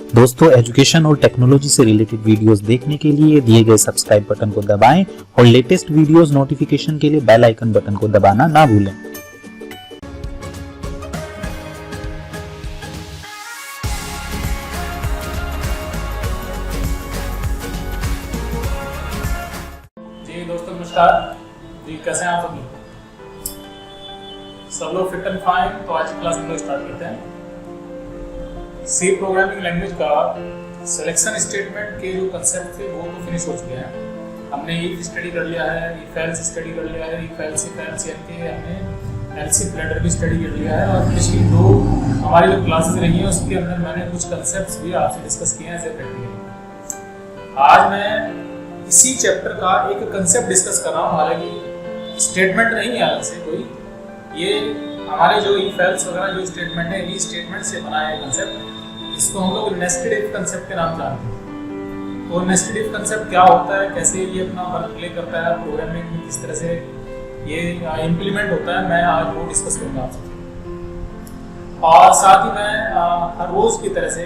दोस्तों, एजुकेशन और टेक्नोलॉजी से रिलेटेड वीडियोस देखने के लिए दिए गए सब्सक्राइब बटन को दबाएं और लेटेस्ट वीडियोस नोटिफिकेशन के लिए बेल आइकन बटन को दबाना ना भूलें। जी दोस्तों नमस्कार जी, कैसे हैं आप सब लोग फिट एंड फाइन। तो आज की क्लास हम लोग स्टार्ट करते हैं। सी प्रोग्रामिंग लैंग्वेज का सिलेक्शन स्टेटमेंट के जो कंसेप्ट थे वो तो फिनिश हो चुके हैं। हमने इफ स्टडी कर लिया है, इफ एल्स स्टडी कर लिया है, इफ एल्स यानी कि हमने एल्स लेटर भी स्टडी कर लिया है। और पिछली दो हमारी जो क्लासेस रही हैं उसके अंदर मैंने कुछ कंसेप्ट्स भी आपसे डिस्कस किए हैं एज ए प्रैक्टिकली। आज मैं इसी चैप्टर का एक कंसेप्ट डिस्कस कर रहा हूँ, हालांकि स्टेटमेंट नहीं है अलग से कोई, ये हमारे जो इफ एल्स वगैरह जो स्टेटमेंट है ये स्टेटमेंट से बना है कंसेप्ट, इसको हम लोग नेस्टेड इफ कंसेप्ट के नाम जानते हैं। तो नेस्टेड इफ कंसेप्ट क्या होता है, कैसे ये अपना वर्क प्ले करता है प्रोग्रामिंग में, किस तरह से ये इम्प्लीमेंट होता है, मैं आज वो डिस्कस करूँगा आपसे। और साथ ही मैं हर रोज़ की तरह से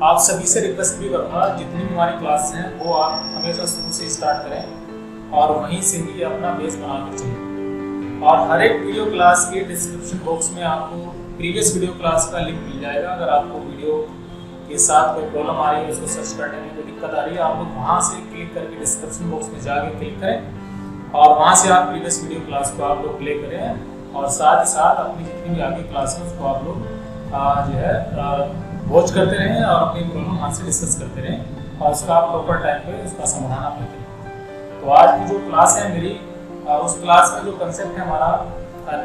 आप सभी से रिक्वेस्ट भी करूँगा, जितनी भी हमारी क्लास हैं वो आप हमेशा शुरू से स्टार्ट करें और वहीं से ही अपना बेस बना कर चलिए। और हर एक वीडियो क्लास के डिस्क्रिप्शन बॉक्स में आपको प्रीवियस वीडियो क्लास का लिंक मिल जाएगा। अगर आपको वीडियो के साथ कोई प्रॉब्लम आ रही है, उसको सर्च करने में कोई दिक्कत आ रही है, आप लोग वहाँ से क्लिक करके डिस्क्रिप्शन बॉक्स में जाके क्लिक करें और वहाँ से आप प्रीवियस वीडियो क्लास को आप लोग प्ले करें। और साथ ही साथ अपनी जितनी भी आगे क्लास है उसको आप लोग जो है वॉच करते रहें और अपनी प्रॉब्लम वहाँ से डिस्कस करते रहें और उसका आप प्रॉपर टाइम पे उसका समाधान आप लेते रहें। तो आज की जो क्लास है मेरी, उस क्लास में जो कंसेप्ट है हमारा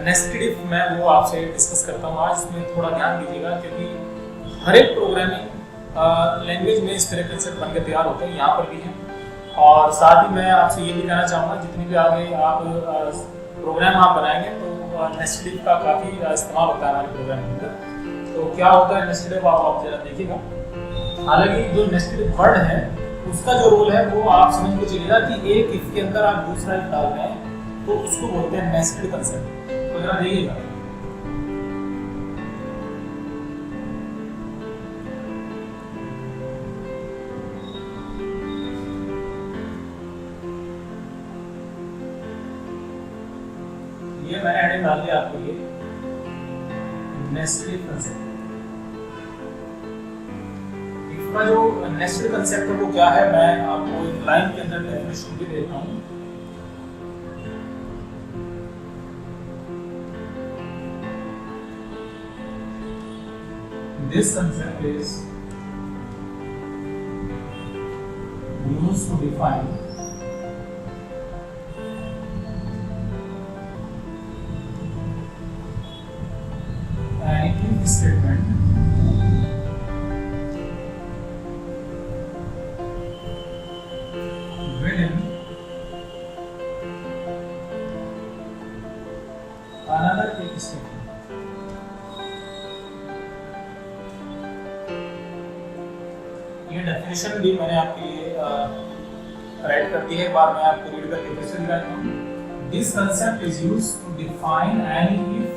नेस्टेड इफ, मैं वो आपसे डिस्कस करता हूँ आज। इसमें थोड़ा ध्यान दीजिएगा क्योंकि हर एक प्रोग्रामिंग लैंग्वेज में इस तरह कंसेप्ट बन के तैयार होते हैं, यहाँ पर भी हैं। और साथ ही मैं आपसे ये भी कहना चाहूँगा, जितनी भी आगे आप प्रोग्राम आप बनाएंगे तो नेस्टेड इफ का काफ़ी इस्तेमाल होता है हमारे प्रोग्राम के अंदर। तो क्या होता है नेस्टेड इफ, आप जरा देखिएगा। हालांकि जो नेस्टेड इफ वर्ड है उसका जो रोल है वो आप समझ के चलिएगा कि एक इफ के अंदर आप दूसरा इफ डाल रहे हैं तो उसको बोलते हैं नेस्टेड कंसेप्ट। तो जरा देखिएगा, ये मैंने हेडिंग डाल दिया आपको, ये नेस्टेड कंसेप्ट। इफ का जो नेस्टेड कंसेप्ट है वो क्या है, मैं आपको एक लाइन के अंदर डेफिनेशन भी देता हूँ। This concept is used to define an if statement within another if statement। ये डेफिनेशन भी मैंने आपके लिए राइट कर दी है, एक बार मैं आपको रीड करके फिर से दिखाता हूँ। This concept is used to define any if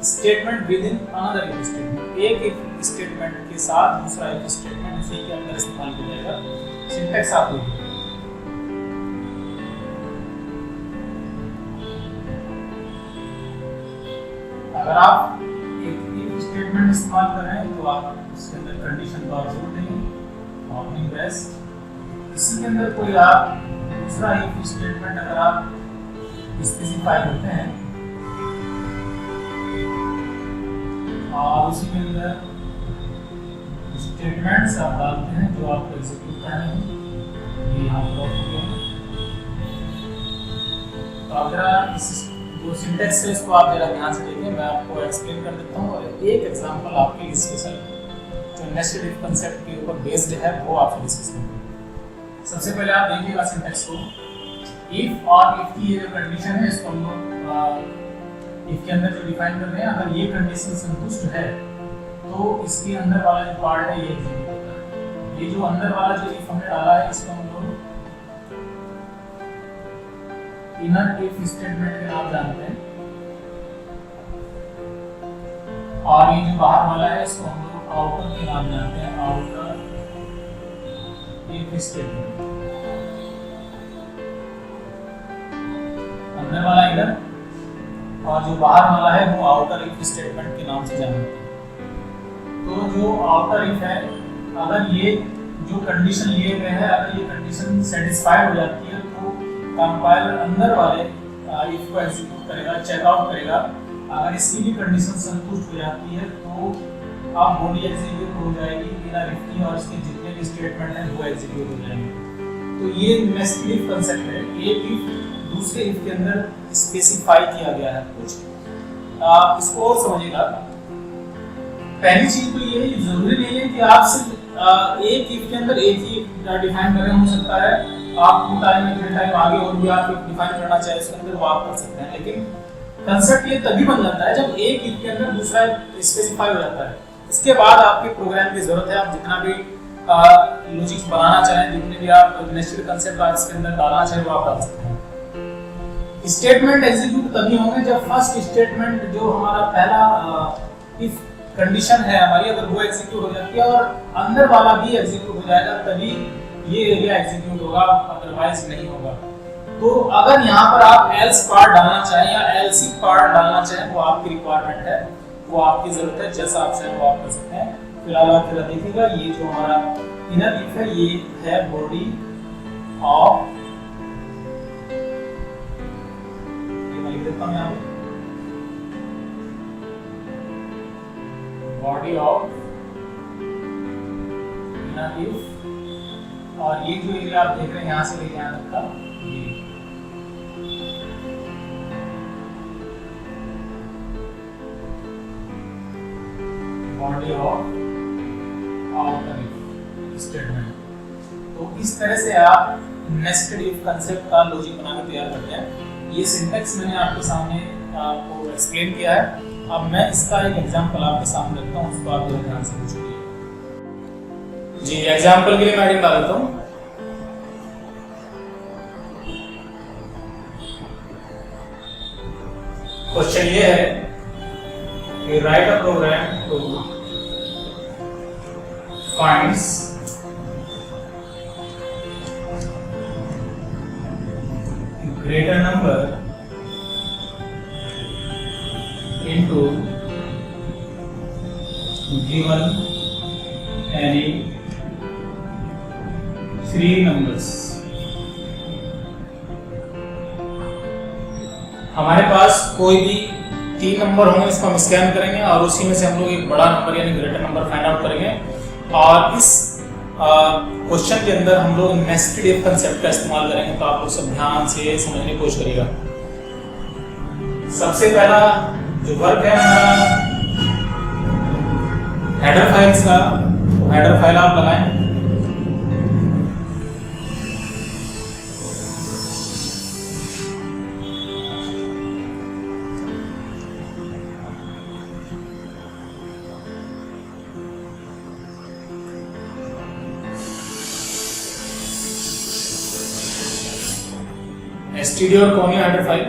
statement within another if statement. एक इफ स्टेटमेंट के साथ दूसरा इफ स्टेटमेंट उसी के अंदर इस्तेमाल किया जाएगा। सिंटैक्स आप देखिए, अगर आप एक इफ स्टेटमेंट इस्तेमाल कर रहे हैं तो आप उसके अंदर कंडीशन को आप जरूर देंगे और इन बेस्ट इसी के अंदर कोई आप दूसरा इफ स्टेटमेंट अगर आप स्पेसिफाई करते हैं और उसी के अंदर स्टेटमेंट्स आप डालते हैं जो आपको एग्जीक्यूट करने हैं, ये यहाँ पर हो गया। तो अगर इस जो सिंटैक्स है इसको आप जरा ध्यान से देखिए, मैं आपको एक्सप्लेन कर देता हूँ और एक एग्जांपल आपके लिए स्पेशल जो नेस्टेड इफ कंसेप्ट के ऊपर बेस्ड है वो आपसे डिस्कस करेंगे। सबसे पहले आप देखिएगा सिंटैक्स को। इफ और इफ की ये जो कंडीशन है इसको हम लोग इफ के अंदर जो डिफाइन कर रहे हैं, अगर ये कंडीशन संतुष्ट है तो इसके अंदर वाला जो पार्ट है ये एग्जीक्यूट होता है। ये जो अंदर वाला जो इफ हमने डाला है इसको हम लोग इनर इफ स्टेटमेंट के नाम जानते हैं। और ये जो बाहर वाला है इसको हम लोग आउटर के नाम जानते हैं, आउटर इफ स्टेटमेंट। अंदर वाला इधर और जो बाहर वाला है वो आउटर इफ स्टेटमेंट के नाम से जाना जाता है। तो जो आउटर इफ है, अगर ये जो कंडीशन लिए गए हैं, अगर ये कंडीशन सेटिस्फाइड हो जाती है तो कंपाइलर अंदर वाले इफ को एग्जीक्यूट करेगा, चेकआउट करेगा। अगर इसकी भी कंडीशन संतुष्ट हो जाती है तो अब बॉडी एग्जीक्यूट हो जाएगी बिना इफ की, और इसके जितने भी स्टेटमेंट हैं वो एग्जीक्यूट हो जाएंगे। तो ये नेस्टेड इफ कांसेप्ट है। एक इफ दूसरे इफ के अंदर स्पेसिफाई किया गया है कुछ। इसको और समझिएगा। पहली चीज तो ये जरूरी नहीं है कि आप सिर्फ एक इफ के अंदर एक ही डिफाइन कर रहे हो सकता है आप टू टाइम इतने टाइम आगे और भी आप डिफाइन करना चाहे उसके अंदर वो आप कर सकते हैं। लेकिन कंसेप्ट ये तभी बन जाता है जब एक इफ के अंदर दूसरा स्पेसिफाई हो जाता है। इसके बाद आपके प्रोग्राम की जरूरत है, आप जितना भी लॉजिक्स बनाना चाहें, जितने भी आप नेस्टेड कंसेप्ट आप इसके अंदर डालना चाहें वो आप डाल सकते हैं। स्टेटमेंट एग्जीक्यूट तभी होंगे जब फर्स्ट स्टेटमेंट जो हमारा पहला इफ कंडीशन है हमारी, अगर वो एग्जीक्यूट हो जाती है और अंदर वाला भी एग्जीक्यूट हो जाएगा, तभी ये एरिया एग्जीक्यूट होगा, अदरवाइज नहीं होगा। तो अगर यहाँ पर आप एल्स पार्ट डालना चाहें या एल्स पार्ट डालना चाहें वो आपकी रिक्वायरमेंट है, वो आपकी जरूरत है, जैसा आप चाहें वो आप कर सकते हैं। फिलहाल आप जरा देखिएगा, ये जो हमारा इनर इफ है ये है बॉडी ऑफ, ये मैं लिख देता हूं यहाँ पे, बॉडी ऑफ इनर इफ। और ये जो एरिया आप देख रहे हैं यहाँ से लेके यहाँ तक का ये body of outer if statement. तो इस तरह से आप नेस्टेड इफ कांसेप्ट का लॉजिक बना के तैयार करते हैं। ये सिंटैक्स मैंने आपके सामने आपको एक्सप्लेन किया है। अब मैं इसका एक एग्जांपल आपके सामने रखता हूँ, उसको आप ध्यान से पूछिए। जी एग्जांपल के लिए मैं हेडिंग डाल देता हूँ। क्वेश्चन ये है कि write a program to finds greater number into given any three numbers। हमारे पास कोई भी 3 नंबर होंगे, इसको हम स्कैन करेंगे और उसी में से हम लोग एक बड़ा नंबर यानी ग्रेटर नंबर फाइंड आउट करेंगे। और इस क्वेश्चन के अंदर हम लोग नेस्टेड इफ कांसेप्ट का इस्तेमाल करेंगे। तो आप लोग सब ध्यान से समझने की कोशिश करिएगा। सबसे पहला जो वर्क है हमारा हेडर फाइल्स का, हेडर फाइल आप लगाएं। std और कौन header file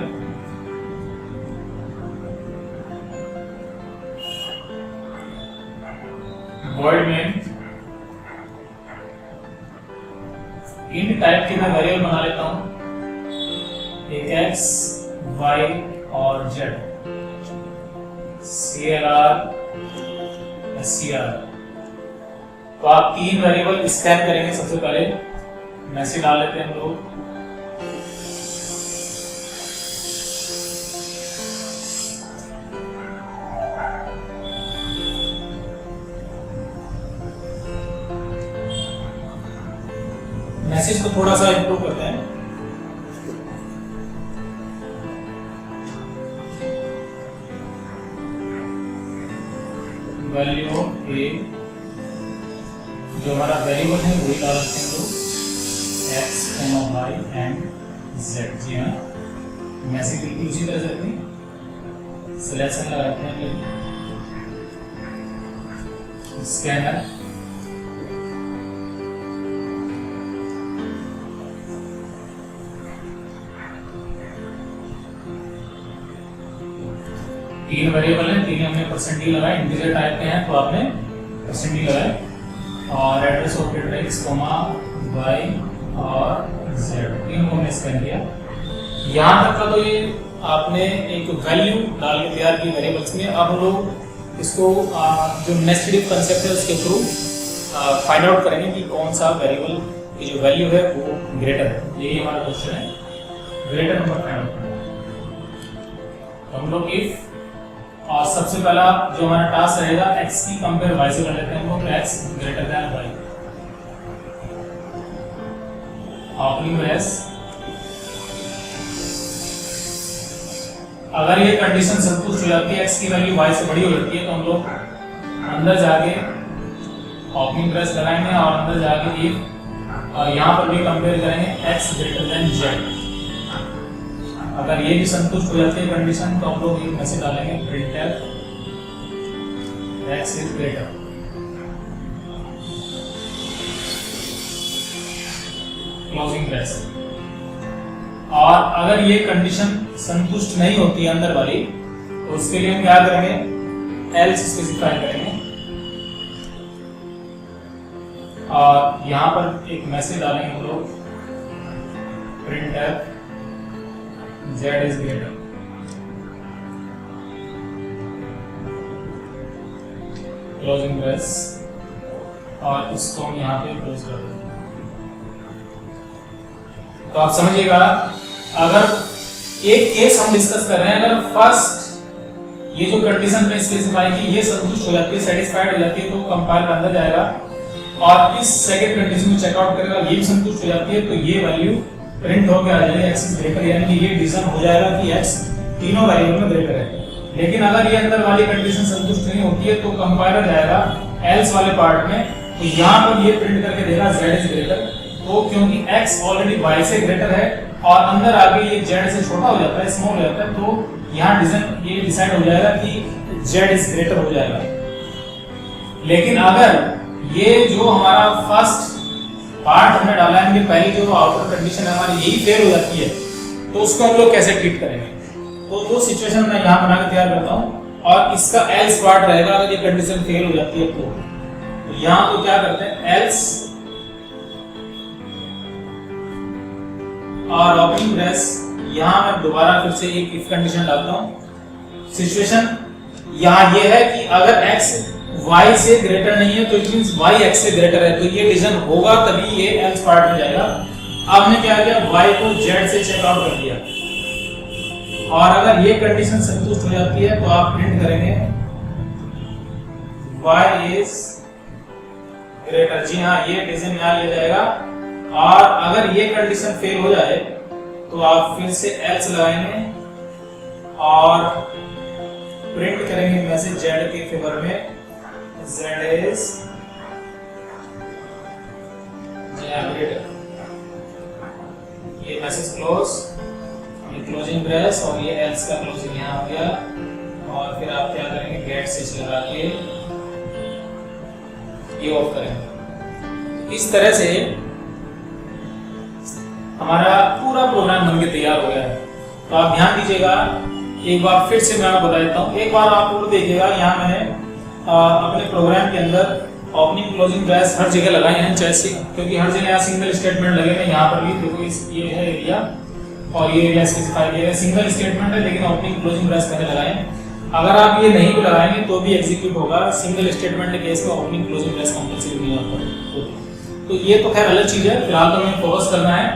void main int type की मैं वेरिएबल बना लेता हूं, एक x y और z, clr scr। तो आप 3 वेरिएबल स्कैन करेंगे। सबसे पहले मैसेज डाल लेते हैं हम लोग, मैसेज को थोड़ा सा इंप्रूव करते हैं। वैल्यू ए जो हमारा वेरिएबल है वही डाल सकते हैं लोग, x, y एंड z। जी हाँ, मैसेज बिल्कुल उसी तरह से अपनी सिलेक्शन लगाते हैं, स्कैनर तीन वेरिएबल हैं, तीन हमने परसेंट लगाए, इंटीजर टाइप के हैं, तो आपने परसेंटेज लगाए और address of data x comma y और जेड, तीन को हमने स्कैन किया। यहाँ तक का तो ये आपने एक वैल्यू डाल के तैयार की वेरिएबल्स में। अब हम लोग इसको जो नेस्टेड इफ कंसेप्ट है उसके थ्रू फाइंड आउट करेंगे कि कौन सा वेरिएबल की जो वैल्यू है वो ग्रेटर है। यही हमारा क्वेश्चन है, ग्रेटर नंबर फाइंड आउट करना। हम लोग इफ और सबसे पहला जो हमारा टास्क रहेगा x की कंपेयर y से कर लेते हैं हम लोग, x greater than y। Opening brace, अगर ये कंडीशन संतुष्ट हो जाती है, x की वैल्यू y से बड़ी हो जाती है, तो हम लोग अंदर जाके ओपनिंग ब्रेस लगाएंगे और अंदर जाके इफ यहाँ पर भी कंपेयर करेंगे x ग्रेटर देन z। अगर ये भी संतुष्ट हो जाती है कंडीशन तो हम लोग एक मैसेज डालेंगे printf x is greater. Closing brace. और अगर ये कंडीशन संतुष्ट नहीं होती है अंदर वाली, तो उसके लिए हम क्या करेंगे, एल्स स्पेसिफाई करेंगे और यहां पर एक मैसेज डालेंगे हम लोग printf z is greater। Closing brace और इसको हम यहाँ पे क्लोज कर देंगे। तो आप समझिएगा, अगर एक केस हम डिस्कस कर रहे हैं, अगर फर्स्ट ये जो कंडीशन में स्पेसिफाई की ये संतुष्ट हो जाती है, सेटिस्फाइड हो जाती है, तो कंपाइलर अंदर जाएगा और इस सेकंड कंडीशन को चेकआउट करेगा, ये भी संतुष्ट हो जाती है, तो ये वैल्यू प्रिंट होकर आ जाएगी x इज ग्रेटर, यानी कि ये डिसीजन हो जाएगा कि x तीनों वेरिएबल में ग्रेटर है। लेकिन अगर ये अंदर वाली कंडीशन संतुष्ट नहीं होती है तो कंपाइलर जाएगा एल्स वाले पार्ट में, तो यहाँ पर ये प्रिंट करके देगा z इज ग्रेटर। तो क्योंकि x ऑलरेडी y से ग्रेटर है और अंदर आके ये z से छोटा हो जाता है, स्मॉल हो जाता है, तो यहाँ डिसीजन ये डिसाइड हो जाएगा कि z इज ग्रेटर हो जाएगा। लेकिन अगर ये जो हमारा फर्स्ट पार्ट हमने डाला है, पहली जो आउटर कंडीशन है हमारी यही फेल हो जाती है, तो उसको हम लोग कैसे ट्रीट करेंगे। तो वो सिचुएशन मैं यहाँ बना के तैयार करता हूँ और इसका एल्स पार्ट रहेगा। अगर ये कंडीशन फेल हो जाती है तो यहाँ तो क्या करते हैं, एल्स और ओपनिंग ब्रेस, यहाँ मैं दोबारा फिर से एक इफ कंडीशन डालता हूँ। सिचुएशन यहाँ ये है कि अगर x y से ग्रेटर नहीं है तो इट मींस y x से ग्रेटर है, तो ये डिसीजन होगा तभी ये else पार्ट में जाएगा। अब हमने क्या किया, y को z से चेक आउट कर दिया और अगर ये कंडीशन संतुष्ट हो जाती है तो आप प्रिंट करेंगे y इज ग्रेटर। जी हाँ, ये डिसीजन यहाँ लिया जाएगा और अगर ये कंडीशन फेल हो जाए तो आप फिर से else लगाएंगे और प्रिंट करेंगे मैसेज z के फेवर में z is greater। ये मैसेज क्लोज, ये क्लोजिंग ब्रेस और ये else का क्लोजिंग यहाँ हो गया और फिर आप क्या करेंगे, गेट स्विच लगा के ये ऑफ करेंगे। इस तरह से हमारा पूरा प्रोग्राम बनके तैयार हो गया है। तो आप ध्यान दीजिएगा, एक बार फिर से मैं आपको बता देता हूँ। एक बार आप लोग देखिएगा, यहाँ मैंने अपने प्रोग्राम के अंदर ओपनिंग क्लोजिंग ब्रेस हर जगह लगाए हैं, जैसे क्योंकि हर जगह यहाँ सिंगल स्टेटमेंट लगे हैं। यहाँ पर भी देखो ये है एरिया और ये एरिया स्पेसिफाई किया है, सिंगल स्टेटमेंट है लेकिन ओपनिंग क्लोजिंग ब्रेस मैंने लगाए हैं। अगर आप ये नहीं भी लगाएंगे तो भी एग्जीक्यूट होगा, सिंगल स्टेटमेंट के केस में ओपनिंग क्लोजिंग ब्रेस कंपल्सरी नहीं होता। तो ये तो खैर अलग चीज है, फिलहाल तो हमें फोकस करना है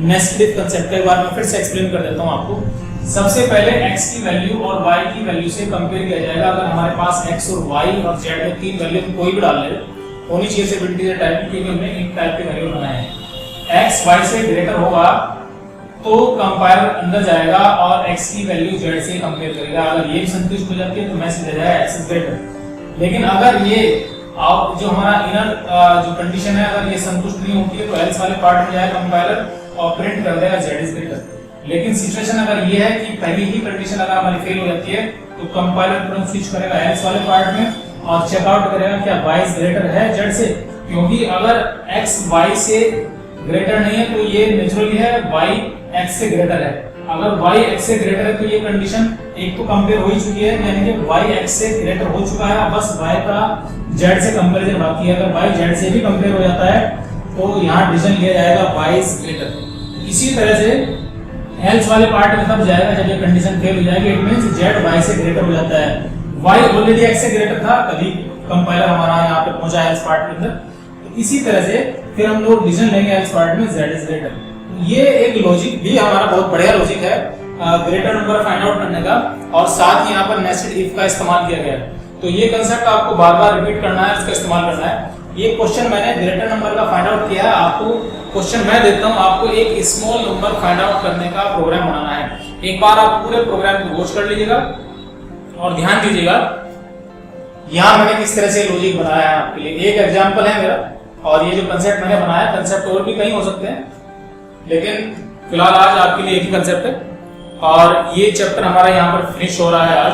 नेस्टेड इफ कांसेप्ट। एक बार मैं फिर से एक्सप्लेन कर देता हूँ आपको। सबसे पहले x की वैल्यू और y की वैल्यू से कंपेयर किया जाएगा। अगर हमारे पास x और y और z में तीन वैल्यू कोई भी डाल ले, होनी चाहिए सिर्फ इंटीजर टाइप की, क्योंकि हमने इन टाइप के वैल्यू बनाए हैं। x y से ग्रेटर होगा तो कंपाइलर अंदर जाएगा और x की वैल्यू z से कंपेयर करेगा। अगर ये भी संतुष्ट हो जाती है तो मैसेज आ जाएगा x इज ग्रेटर। लेकिन अगर ये जो हमारा इनर जो कंडीशन है अगर ये संतुष्ट नहीं होती है तो एल्स वाले पार्ट में जाएगा कंपाइलर और प्रिंट कर देगा z इज ग्रेटर। लेकिन सिचुएशन अगर ये है कि पहली ही कंडीशन अगर हमारी फेल हो जाती है तो कंपाइलर तुरंत स्विच करेगा एल्स वाले पार्ट में और चेकआउट करेगा क्या y इज ग्रेटर है z से, क्योंकि अगर x y से ग्रेटर नहीं है तो ये नेचुरली है y x से ग्रेटर है। अगर y x से ग्रेटर है तो ये कंडीशन एक तो कंपेयर हो ही चुकी है, यानी कि y x से ग्रेटर हो चुका है, बस y का z से कंपैरिजन बाकी है। अगर y z से भी कंपेयर हो जाता है तो यहाँ डिसीजन लिया जाएगा y इज ग्रेटर। इसी तरह से एल्स वाले पार्ट में तब जाएगा जब ये कंडीशन फेल हो जाएगी, इट मींस z y से ग्रेटर हो जाता है। y ऑलरेडी x से ग्रेटर था, कभी कंपाइलर हमारा यहाँ पे पहुंचा एल्स पार्ट के अंदर, तो इसी तरह से फिर हम लोग डिसीजन लेंगे एल्स पार्ट में z इज ग्रेटर। ये एक लॉजिक भी हमारा बहुत बढ़िया लॉजिक है ग्रेटर नंबर फाइंड आउट करने का, और साथ ही यहाँ पर नेस्टेड इफ का इस्तेमाल किया गया है। तो ये कंसेप्ट आपको बार बार रिपीट करना है, इसका इस्तेमाल करना है। ये क्वेश्चन मैंने ग्रेटर नंबर का फाइंड आउट किया है, आपको क्वेश्चन मैं देता हूँ, आपको एक स्मॉल नंबर फाइंड आउट करने का प्रोग्राम बनाना है। एक बार आप पूरे प्रोग्राम को वॉच कर लीजिएगा और ध्यान दीजिएगा यहाँ मैंने किस तरह से लॉजिक बनाया है आपके लिए। एक एग्जांपल है मेरा, और ये जो कंसेप्ट मैंने बनाया, कंसेप्ट और भी कई हो सकते हैं, लेकिन फिलहाल आज आपके लिए एक ही कंसेप्ट है। और ये चैप्टर हमारा यहाँ पर फिनिश हो रहा है आज।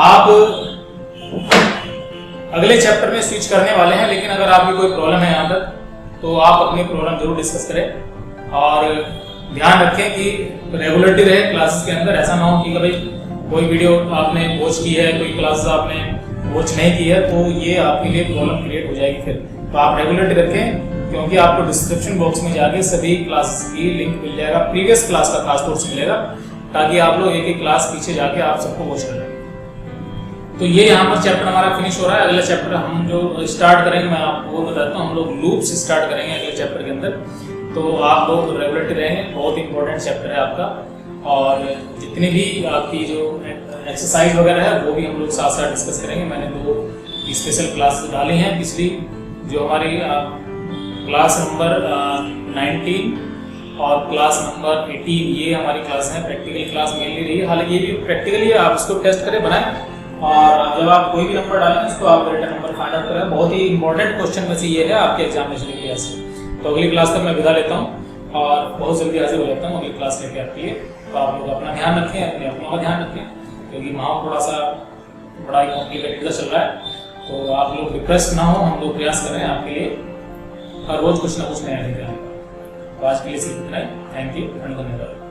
आप अगले चैप्टर में स्विच करने वाले हैं, लेकिन अगर आपकी कोई प्रॉब्लम है यहाँ तक तो आप अपनी प्रॉब्लम जरूर डिस्कस करें। और ध्यान रखें कि रेगुलरिटी रहे क्लासेस के अंदर, ऐसा ना हो कि भाई कोई वीडियो आपने वॉच की है, कोई क्लासेस आपने वॉच नहीं की है, तो ये आपके लिए प्रॉब्लम क्रिएट हो जाएगी फिर। तो आप रेगुलरिटी रखें, क्योंकि आपको डिस्क्रिप्शन बॉक्स में जाके सभी क्लासेस की लिंक मिल जाएगा, प्रीवियस क्लास का खास तौर से मिलेगा, ताकि आप लोग एक एक क्लास पीछे जाके आप सबको वॉच कर लें। तो ये यहाँ पर चैप्टर हमारा फिनिश हो रहा है। अगला चैप्टर हम जो स्टार्ट करेंगे, मैं आपको बताता हूँ, हम लोग लूप्स स्टार्ट करेंगे अगले चैप्टर के अंदर। तो आप लोग रेगुलरिटी रहेंगे, बहुत इंपॉर्टेंट चैप्टर है आपका। और जितनी भी आपकी जो एक्सरसाइज वगैरह है वो भी हम लोग साथ साथ डिस्कस करेंगे। मैंने 2 स्पेशल क्लास डाली हैं पिछली, जो हमारी क्लास नंबर 19 और क्लास नंबर 18, ये हमारी क्लास है, प्रैक्टिकल क्लास मेनली रही है। हालांकि ये भी प्रैक्टिकली आप इसको टेस्ट करें, बनाएं, और जब आप कोई भी नंबर डालें इसको आप ग्रेटर नंबर फाइंड आउट करें। बहुत ही इंपॉर्टेंट क्वेश्चन में से ये है आपके एग्जामिनेशन के लिहाज से। तो अगली क्लास तक मैं विदा लेता हूँ और बहुत जल्दी हाजिर हो जाता हूँ अगली क्लास लेके आपके लिए। तो आप लोग अपना ध्यान रखें, अपने अपनों का ध्यान रखें, क्योंकि माहौल थोड़ा सा बड़ा ही कॉम्प्लिकेटेड चल रहा है। तो आप लोग डिप्रेस ना हो, हम लोग प्रयास कर रहे हैं आपके लिए हर रोज कुछ ना कुछ नया लेकर आने का। तो आज के लिए सिर्फ इतना ही। थैंक यू, धन्यवाद।